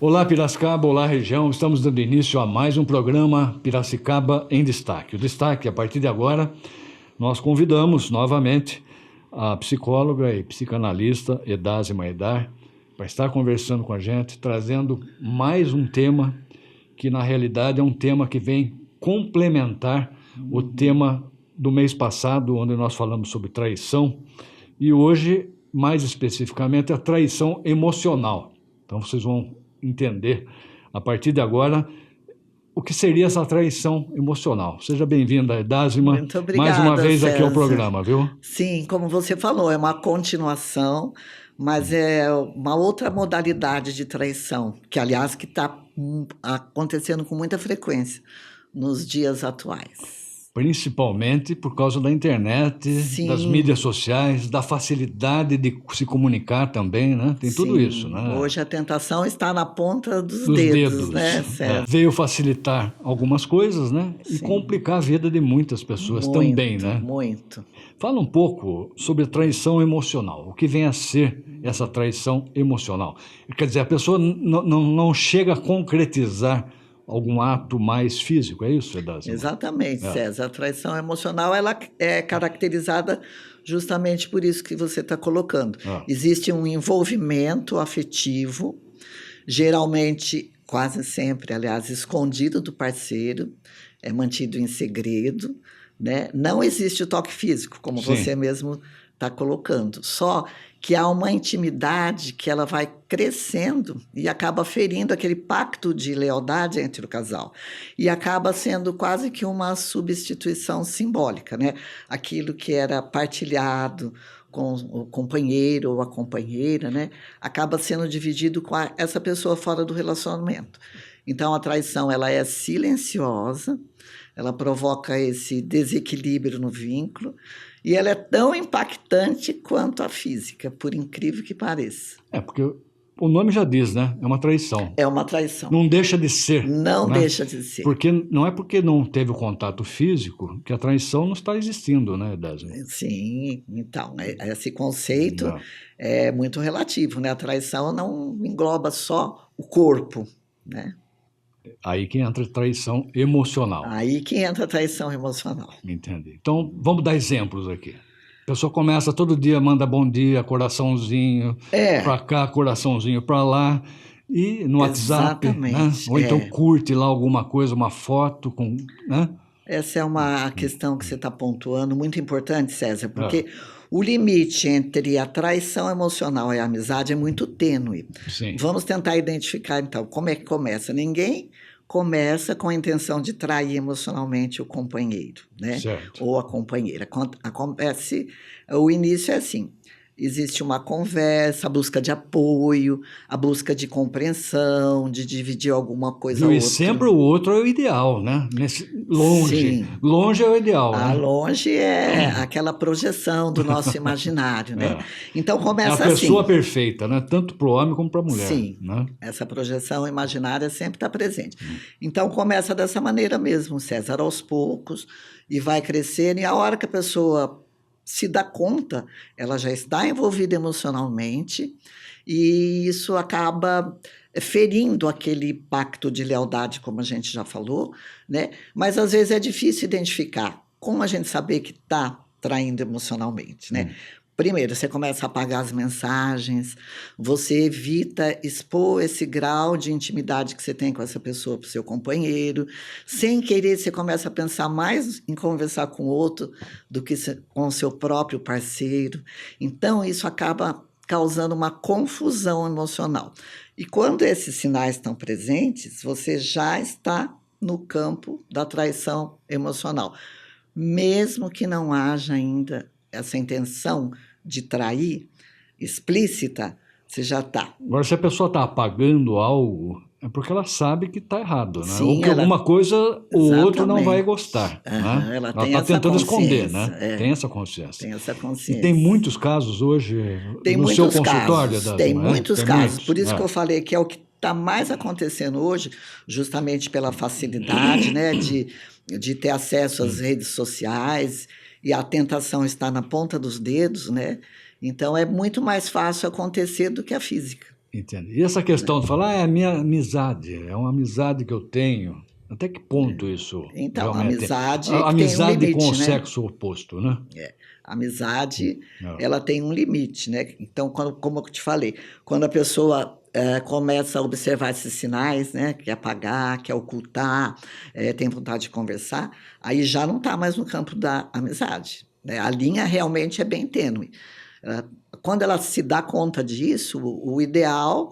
Olá, Piracicaba, olá, região. Estamos dando início a mais um programa Piracicaba em Destaque. O destaque, a partir de agora, nós convidamos novamente a psicóloga e psicanalista Edazi Maidar para estar conversando com a gente, trazendo mais um tema que, na realidade, é um tema que vem complementar o tema do mês passado, onde nós falamos sobre traição, e hoje, mais especificamente, a traição emocional. Então, vocês vão entender, a partir de agora, o que seria essa traição emocional. Seja bem-vinda, Edásima, Muito mais uma obrigada, vez aqui ao César. programa, viu? Sim, como você falou, é uma continuação, mas é uma outra modalidade de traição, que, aliás, que está acontecendo com muita frequência nos dias atuais. Principalmente por causa da internet, das Sim, mídias sociais, da facilidade de se comunicar também, né? Tem tudo isso, sim. né? Hoje a tentação está na ponta dos Dos dedos, dedos. né, É. César? Veio facilitar algumas coisas, né? E Sim, complicar a vida de muitas pessoas também, muito, né? muito. Fala um pouco sobre traição emocional. O que vem a ser essa traição emocional? Quer dizer, a pessoa não chega a concretizar algum ato mais físico, é isso, Edásima? Exatamente, É. César. A traição emocional ela é caracterizada justamente por isso que você está colocando. É. Existe um envolvimento afetivo, geralmente, quase sempre, aliás, escondido do parceiro, é mantido em segredo, né? Não existe o toque físico, como você Sim. mesmo está colocando. Só que há uma intimidade que ela vai crescendo e acaba ferindo aquele pacto de lealdade entre o casal. E acaba sendo quase que uma substituição simbólica, né? Aquilo que era partilhado com o companheiro ou a companheira, né? Acaba sendo dividido com essa pessoa fora do relacionamento. Então, a traição ela é silenciosa, ela provoca esse desequilíbrio no vínculo e ela é tão impactante quanto a física, por incrível que pareça. É, porque o nome já diz, né? É uma traição. É uma traição. Não deixa de ser, Não né? deixa de ser. Porque não é porque não teve o contato físico que a traição não está existindo, né, Edásima? Sim, então, esse conceito Não. é muito relativo, né? A traição não engloba só o corpo, né? Aí que entra a traição emocional. Aí que entra a traição emocional. Entende? Então, vamos dar exemplos aqui. A pessoa começa todo dia, manda bom dia, coraçãozinho para É, cá, coraçãozinho para lá, e no WhatsApp, né? exatamente. Ou então curte lá alguma coisa, uma foto com, né? Essa é uma questão que você está pontuando muito importante, César, É, porque o limite entre a traição emocional e a amizade é muito tênue. sim, Vamos tentar identificar, então, como é que começa. Ninguém começa com a intenção de trair emocionalmente o companheiro, né? certo. Ou a companheira. Acontece, o início é assim. Existe uma conversa, a busca de apoio, a busca de compreensão, de dividir alguma coisa Viu? ou E outra. sempre o outro é o ideal, né? Longe, Sim, longe é o ideal, a né? longe é aquela projeção do nosso imaginário, né? É. Então É a começa pessoa assim. perfeita, né? Tanto para o homem como para a mulher, Sim, né? essa projeção imaginária sempre está presente. Então começa dessa maneira mesmo, César, aos poucos, e vai crescendo, e a hora que a pessoa se dá conta, ela já está envolvida emocionalmente, e isso acaba ferindo aquele pacto de lealdade, como a gente já falou, né? Mas às vezes é difícil identificar. Como a gente saber que está traindo emocionalmente, né? Primeiro, você começa a apagar as mensagens, você evita expor esse grau de intimidade que você tem com essa pessoa para o seu companheiro. Sem querer, você começa a pensar mais em conversar com o outro do que com o seu próprio parceiro. Então, isso acaba causando uma confusão emocional. E quando esses sinais estão presentes, você já está no campo da traição emocional. Mesmo que não haja ainda essa intenção de trair explícita, você já está. Agora, se a pessoa está apagando algo, é porque ela sabe que está errado, né? Ou Sim, que ela. alguma coisa o outro não vai Exatamente. gostar, né? Aham, ela Ela tem está essa tentando esconder, consciência. né? Tem É, essa consciência. tem essa E tem consciência. muitos casos hoje Tem no seu muitos consultório, casos, tem Edásima, é? muitos Tem casos. muitos, Por isso que é. eu falei que é o que está mais acontecendo hoje, justamente pela facilidade, né, de ter acesso às redes sociais e a tentação está na ponta dos dedos, né? Então é muito mais fácil acontecer do que a física. Entendo. E essa questão de falar, é a minha amizade, é uma amizade que eu tenho. Até que ponto isso Então, a realmente... amizade A tem um amizade com o limite, né? sexo oposto, né? A amizade, É. ela tem um limite, né? Então, como eu te falei, quando a pessoa começa a observar esses sinais, né? Quer apagar, quer ocultar, tem vontade de conversar, aí já não está mais no campo da amizade, né? A linha realmente é bem tênue. Quando ela se dá conta disso, o ideal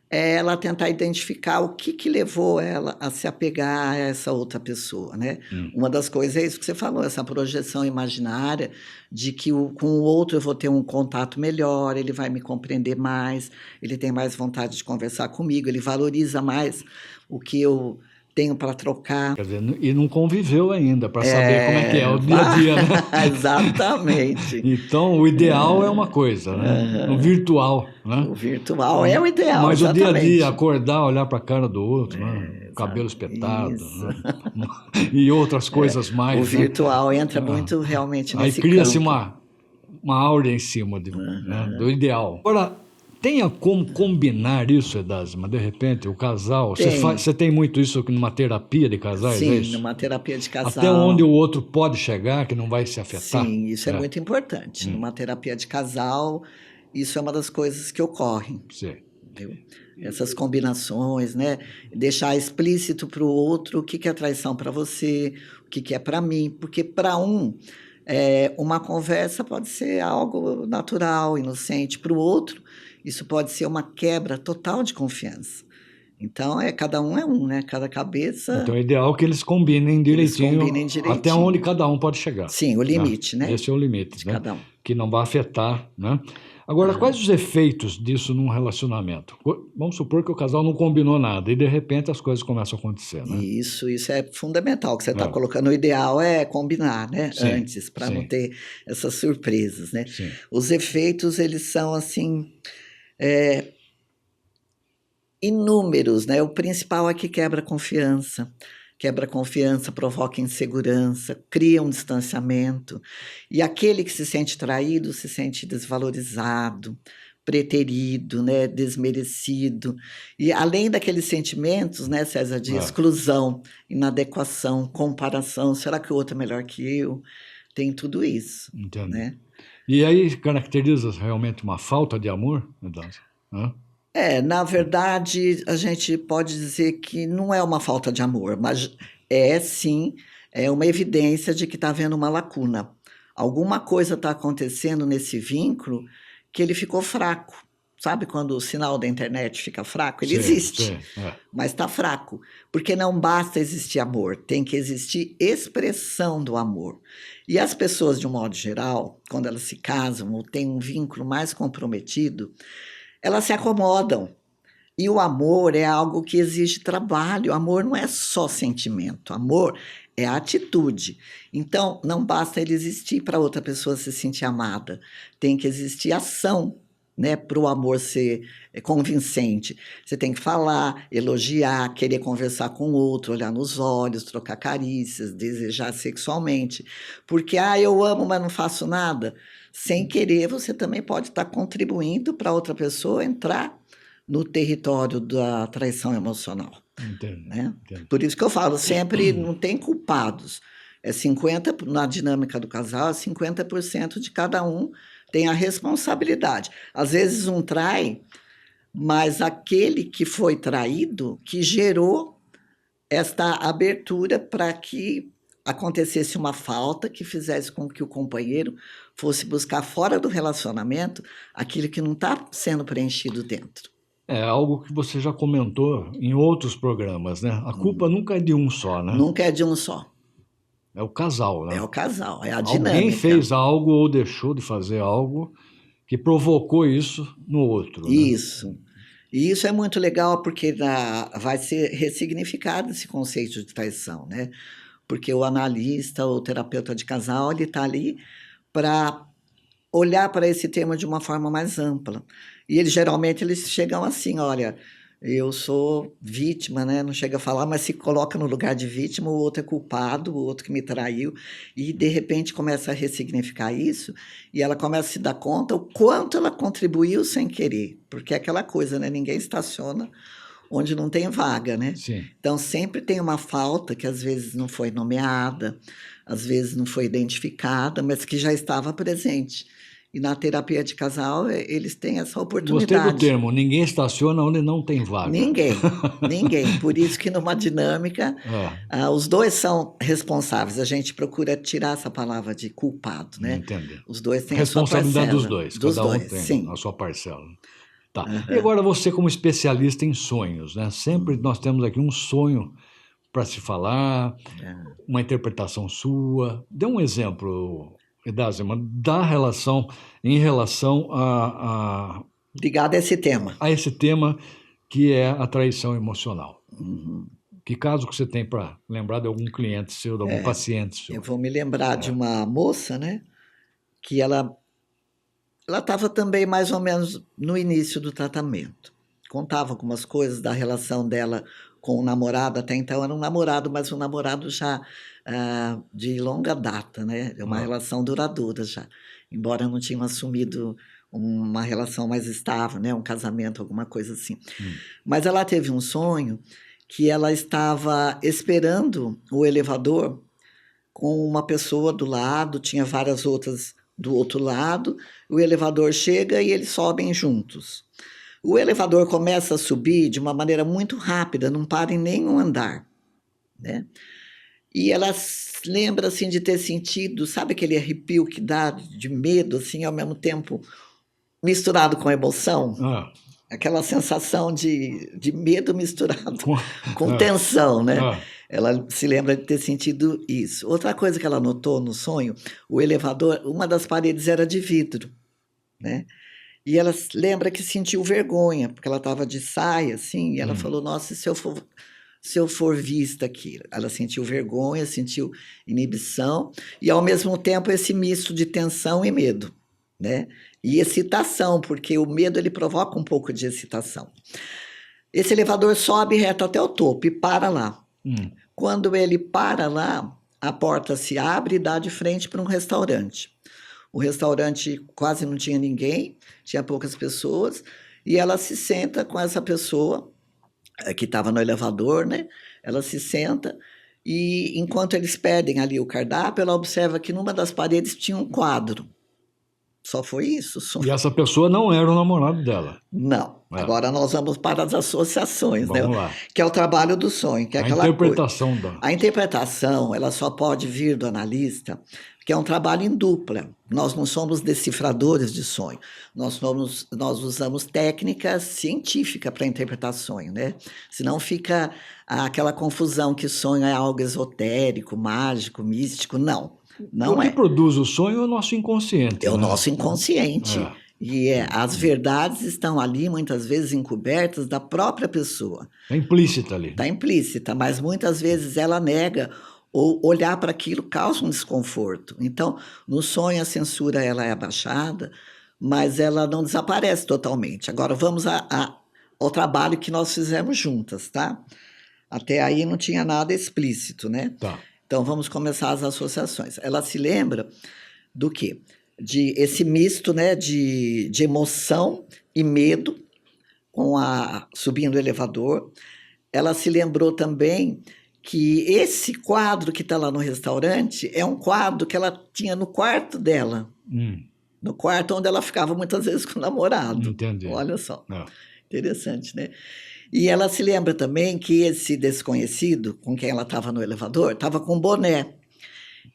é ela tentar identificar o que levou ela a se apegar a essa outra pessoa, né? Uma das coisas é isso que você falou, essa projeção imaginária de que com o outro eu vou ter um contato melhor, ele vai me compreender mais, ele tem mais vontade de conversar comigo, ele valoriza mais o que eu tenho para trocar. Quer dizer, e não conviveu ainda para saber como é que é o dia a dia, né? Exatamente. Então, o ideal é uma coisa, né? No virtual, né? O virtual é o ideal, Mas o dia a dia, exatamente. acordar, olhar para a cara do outro, né? Cabelo espetado, Isso. né? E outras coisas mais, O né? virtual entra muito realmente Aí nesse cria-se campo. uma áurea em cima né, do ideal. Agora, tenha como combinar isso, Edasma, de repente, o casal. Tem. Você tem muito isso numa terapia de casais, é Sim, isso? numa terapia de casal. Até onde o outro pode chegar, que não vai se afetar? Sim, isso é muito importante. Numa terapia de casal, isso é uma das coisas que ocorrem. Sim. Viu? Essas combinações, né? Deixar explícito para o outro o que é traição para você, o que é para mim, porque para uma conversa pode ser algo natural, inocente, para o outro, isso pode ser uma quebra total de confiança. Então, cada um é um, né? Cada cabeça. Então, é ideal que eles combinem direitinho, até onde cada um pode chegar. Sim, o limite, né? Esse é o limite, de né? cada um. Que não vai afetar, né? Agora, quais os efeitos disso num relacionamento? Vamos supor que o casal não combinou nada e, de repente, as coisas começam a acontecer, né? Isso é fundamental, que você está colocando. O ideal é combinar, né? Sim, antes, para não ter essas surpresas, né? Sim. Os efeitos, eles são, assim, inúmeros, né? O principal é que quebra confiança. Quebra confiança, provoca insegurança, cria um distanciamento. E aquele que se sente traído se sente desvalorizado, preterido, né? Desmerecido. E além daqueles sentimentos, né, César, de exclusão, inadequação, comparação, será que o outro é melhor que eu? Tem tudo isso. Entendo. Né? E aí caracteriza realmente uma falta de amor, Edasma? Na verdade, a gente pode dizer que não é uma falta de amor, mas sim, uma evidência de que está havendo uma lacuna. Alguma coisa está acontecendo nesse vínculo que ele ficou fraco. Sabe quando o sinal da internet fica fraco? Ele existe, mas está fraco. Porque não basta existir amor, tem que existir expressão do amor. E as pessoas, de um modo geral, quando elas se casam ou têm um vínculo mais comprometido, elas se acomodam. E o amor é algo que exige trabalho. O amor não é só sentimento. Amor é atitude. Então, não basta ele existir para outra pessoa se sentir amada. Tem que existir ação, né, para o amor ser convincente. Você tem que falar, elogiar, querer conversar com o outro, olhar nos olhos, trocar carícias, desejar sexualmente. Porque, eu amo, mas não faço nada. Sem querer, você também pode estar contribuindo para outra pessoa entrar no território da traição emocional. Entendo, né? entendo. Por isso que eu falo, sempre não tem culpados. 50%, na dinâmica do casal, 50% de cada um tem a responsabilidade. Às vezes um trai, mas aquele que foi traído, que gerou esta abertura para que acontecesse uma falta que fizesse com que o companheiro fosse buscar fora do relacionamento aquilo que não está sendo preenchido dentro. É algo que você já comentou em outros programas, né? A culpa nunca é de um só, né? Nunca é de um só. É o casal, né? É o casal, é a dinâmica. Alguém fez algo ou deixou de fazer algo que provocou isso no outro. Isso. Né? E isso é muito legal porque vai ser ressignificado esse conceito de traição, né? Porque o analista, o terapeuta de casal, ele está ali para olhar para esse tema de uma forma mais ampla. E geralmente eles chegam assim, olha, eu sou vítima, né? Não chega a falar, mas se coloca no lugar de vítima, o outro é culpado, o outro que me traiu, e de repente começa a ressignificar isso, e ela começa a se dar conta o quanto ela contribuiu sem querer, porque é aquela coisa, né? Ninguém estaciona onde não tem vaga, né? Sim. Então sempre tem uma falta que às vezes não foi nomeada, às vezes não foi identificada, mas que já estava presente. E na terapia de casal, eles têm essa Gostei do oportunidade. termo, ninguém estaciona onde não tem vaga. Ninguém. Por isso que numa dinâmica, os dois são responsáveis. A gente procura tirar essa palavra de culpado, né? Entendi. Os dois têm a sua parcela. Responsabilidade dos dois, Dos cada um dois, tem sim. a sua parcela. Tá. E agora você como especialista em sonhos, né? Sempre nós temos aqui um sonho para se falar, uma interpretação sua. Dê um exemplo, Idázima, em relação Ligado a esse tema. A esse tema que é a traição emocional. Uhum. Que caso que você tem para lembrar de algum cliente seu, de algum paciente seu? Eu vou me lembrar de uma moça, né? Que ela estava também mais ou menos no início do tratamento. Contava algumas coisas da relação dela com o namorado, até então era um namorado, mas um namorado já de longa data, né? Uma relação duradoura já, embora não tinham assumido uma relação mais estável, né? Um casamento, alguma coisa assim. Mas ela teve um sonho que ela estava esperando o elevador com uma pessoa do lado, tinha várias outras do outro lado, o elevador chega e eles sobem juntos. O elevador começa a subir de uma maneira muito rápida, não para em nenhum andar, né? E ela lembra, assim, de ter sentido, sabe aquele arrepio que dá de medo, assim, ao mesmo tempo misturado com emoção? Aquela sensação de medo misturado com tensão, né? Ela se lembra de ter sentido isso. Outra coisa que ela notou no sonho, o elevador, uma das paredes era de vidro, né? E ela lembra que sentiu vergonha, porque ela estava de saia, assim, e ela falou, nossa, e se eu for vista aqui? Ela sentiu vergonha, sentiu inibição, e ao mesmo tempo esse misto de tensão e medo, né? E excitação, porque o medo ele provoca um pouco de excitação. Esse elevador sobe reto até o topo e para lá. Quando ele para lá, a porta se abre e dá de frente para um restaurante. O restaurante quase não tinha ninguém, tinha poucas pessoas, e ela se senta com essa pessoa que estava no elevador, né? Ela se senta e, enquanto eles pedem ali o cardápio, ela observa que numa das paredes tinha um quadro. Só foi isso. E essa pessoa não era o namorado dela. Não. Agora nós vamos para as associações, vamos né? Lá. Que é o trabalho do sonho, que é aquela interpretação coisa. A interpretação, ela só pode vir do analista, que é um trabalho em dupla. Nós não somos decifradores de sonho. Nós usamos técnica científica para interpretar sonho, né? Senão fica aquela confusão que sonho é algo esotérico, mágico, místico. Não. Não o que produz o sonho é o nosso inconsciente. É o nosso inconsciente. E as verdades estão ali, muitas vezes, encobertas da própria pessoa. Está implícita ali. Está implícita, mas muitas vezes ela nega ou olhar para aquilo causa um desconforto. Então, no sonho, a censura ela é abaixada, mas ela não desaparece totalmente. Agora, vamos ao trabalho que nós fizemos juntas, tá? Até aí não tinha nada explícito, né? Tá. Então, vamos começar as associações. Ela se lembra do quê? De esse misto, né, de emoção e medo com subindo o elevador. Ela se lembrou também que esse quadro que está lá no restaurante é um quadro que ela tinha no quarto dela. No quarto onde ela ficava muitas vezes com o namorado. Entendi. Olha só. Interessante, né? E ela se lembra também que esse desconhecido com quem ela estava no elevador estava com um boné.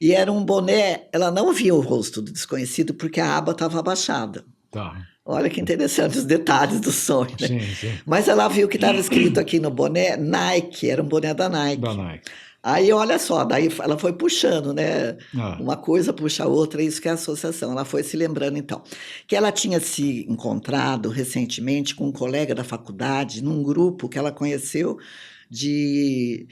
E era um boné, ela não via o rosto do desconhecido porque a aba estava abaixada. Tá. Olha que interessante os detalhes do sonho, né? Sim. Mas ela viu que estava escrito aqui no boné Nike, era um boné da Nike. Aí, olha só, daí ela foi puxando, né? Uma coisa puxa a outra, isso que é a associação. Ela foi se lembrando, então, que ela tinha se encontrado recentemente com um colega da faculdade, num grupo que ela conheceu de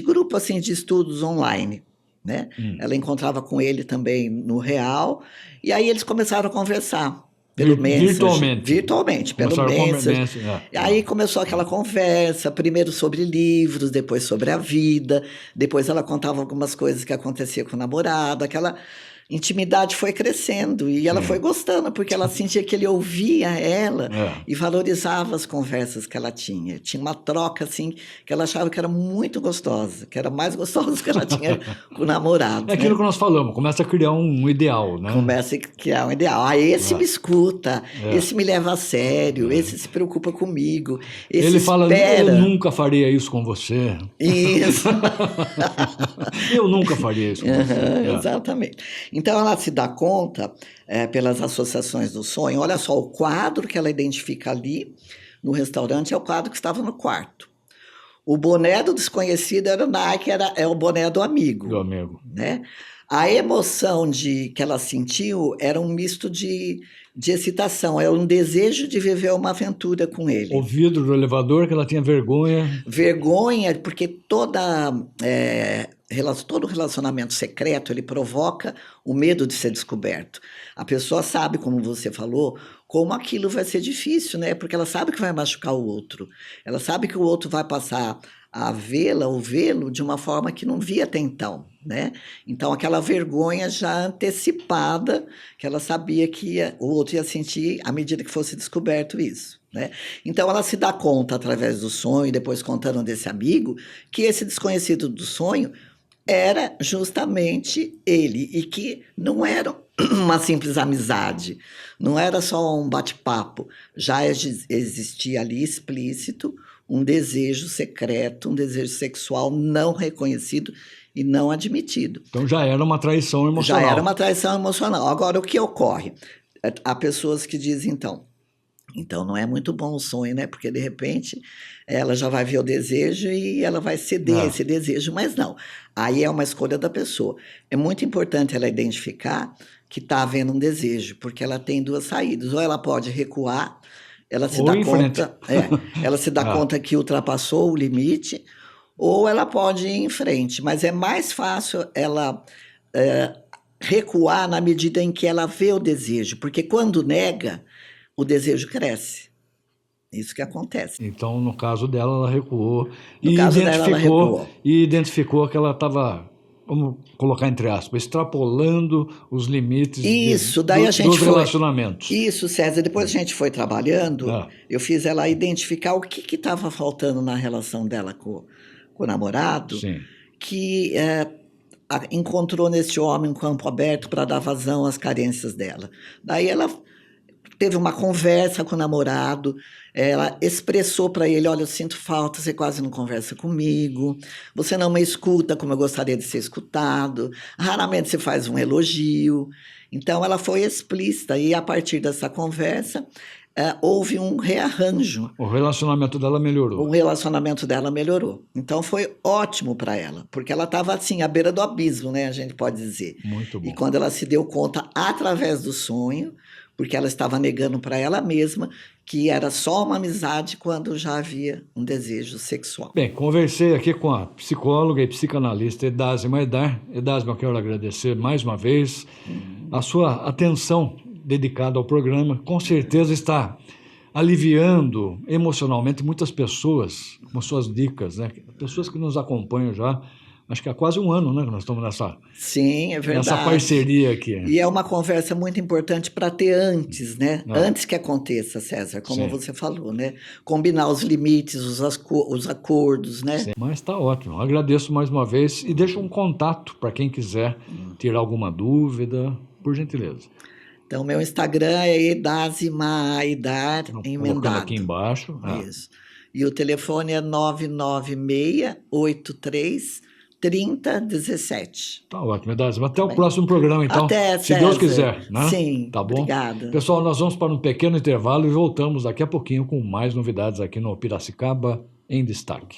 grupo, assim, de estudos online, né? Ela encontrava com ele também no real, e aí eles começaram a conversar. pelo Messenger. Virtualmente. Virtualmente, pelo Messenger. Aí começou aquela conversa, primeiro sobre livros, depois sobre a vida, depois ela contava algumas coisas que acontecia com o namorado, aquela intimidade foi crescendo e ela foi gostando, porque ela sentia que ele ouvia ela e valorizava as conversas que ela tinha. Tinha uma troca, assim, que ela achava que era muito gostosa, que era mais gostosa que ela tinha com o namorado. É aquilo que nós falamos, começa a criar um ideal, né? Começa a criar um ideal. Ah, esse me escuta, esse me leva a sério, esse se preocupa comigo, esse ele fala, espera. eu nunca faria isso com você. Isso. Eu nunca faria isso com você. Exatamente. Então, ela se dá conta, pelas associações do sonho, olha só, o quadro que ela identifica ali no restaurante é o quadro que estava no quarto. O boné do desconhecido era o Nike, é o boné do amigo. Do amigo. Né? A emoção que ela sentiu era um misto de excitação, é um desejo de viver uma aventura com ele. O vidro do elevador, que ela tinha vergonha. Vergonha, porque todo relacionamento secreto, ele provoca o medo de ser descoberto. A pessoa sabe, como você falou, como aquilo vai ser difícil, né? Porque ela sabe que vai machucar o outro. Ela sabe que o outro vai passar a vê-la ou vê-lo de uma forma que não via até então, né? Então, aquela vergonha já antecipada, que ela sabia que o outro ia sentir à medida que fosse descoberto isso, né? Então, ela se dá conta, através do sonho, e depois contando desse amigo, que esse desconhecido do sonho era justamente ele, e que não era uma simples amizade, não era só um bate-papo, já existia ali explícito um desejo secreto, um desejo sexual não reconhecido e não admitido. Então já era uma traição emocional. Já era uma traição emocional. Agora, o que ocorre? Há pessoas que dizem, então não é muito bom o sonho, né? Porque, de repente, ela já vai ver o desejo e ela vai ceder a esse desejo, mas não. Aí é uma escolha da pessoa. É muito importante ela identificar que está havendo um desejo, porque ela tem duas saídas. Ou ela pode recuar, ela se dá conta, ela se dá conta que ultrapassou o limite, ou ela pode ir em frente, mas é mais fácil ela recuar na medida em que ela vê o desejo, porque quando nega, o desejo cresce. Isso que acontece. Então, no caso dela, ela recuou. E identificou que ela estava, vamos colocar entre aspas, extrapolando os limites dos relacionamentos. Isso, César. Depois a gente foi trabalhando, eu fiz ela identificar o que estava faltando na relação dela com o namorado, que encontrou nesse homem um campo aberto para dar vazão às carências dela. Daí ela teve uma conversa com o namorado, ela expressou para ele, olha, eu sinto falta, você quase não conversa comigo, você não me escuta como eu gostaria de ser escutado, raramente você faz um elogio. Então, ela foi explícita e, a partir dessa conversa, houve um rearranjo. O relacionamento dela melhorou. O relacionamento dela melhorou. Então, foi ótimo para ela, porque ela estava, assim, à beira do abismo, né, a gente pode dizer. Muito bom. E quando ela se deu conta, através do sonho, porque ela estava negando para ela mesma que era só uma amizade quando já havia um desejo sexual. Bem, conversei aqui com a psicóloga e psicanalista Edásima Aidar. Edásima, eu quero agradecer mais uma vez a sua atenção dedicada ao programa. Com certeza está aliviando emocionalmente muitas pessoas com suas dicas, né? Pessoas que nos acompanham já, acho que há quase um ano, né, que nós estamos nessa... Sim, é verdade. Essa parceria aqui. E é uma conversa muito importante para ter antes, né? Antes que aconteça, César, como você falou, né? Combinar os limites, os acordos, né? Sim. Mas está ótimo. Agradeço mais uma vez e deixo um contato para quem quiser tirar alguma dúvida, por gentileza. Então, meu Instagram é Edásima Aidar, emendado. Colocando aqui embaixo. Isso. E o telefone é 996-83-3017. Tá ótimo, Edásima. Até o próximo programa, então. Até, se Deus quiser, né? Sim, tá bom? Obrigada. Pessoal, nós vamos para um pequeno intervalo e voltamos daqui a pouquinho com mais novidades aqui no Piracicaba em Destaque.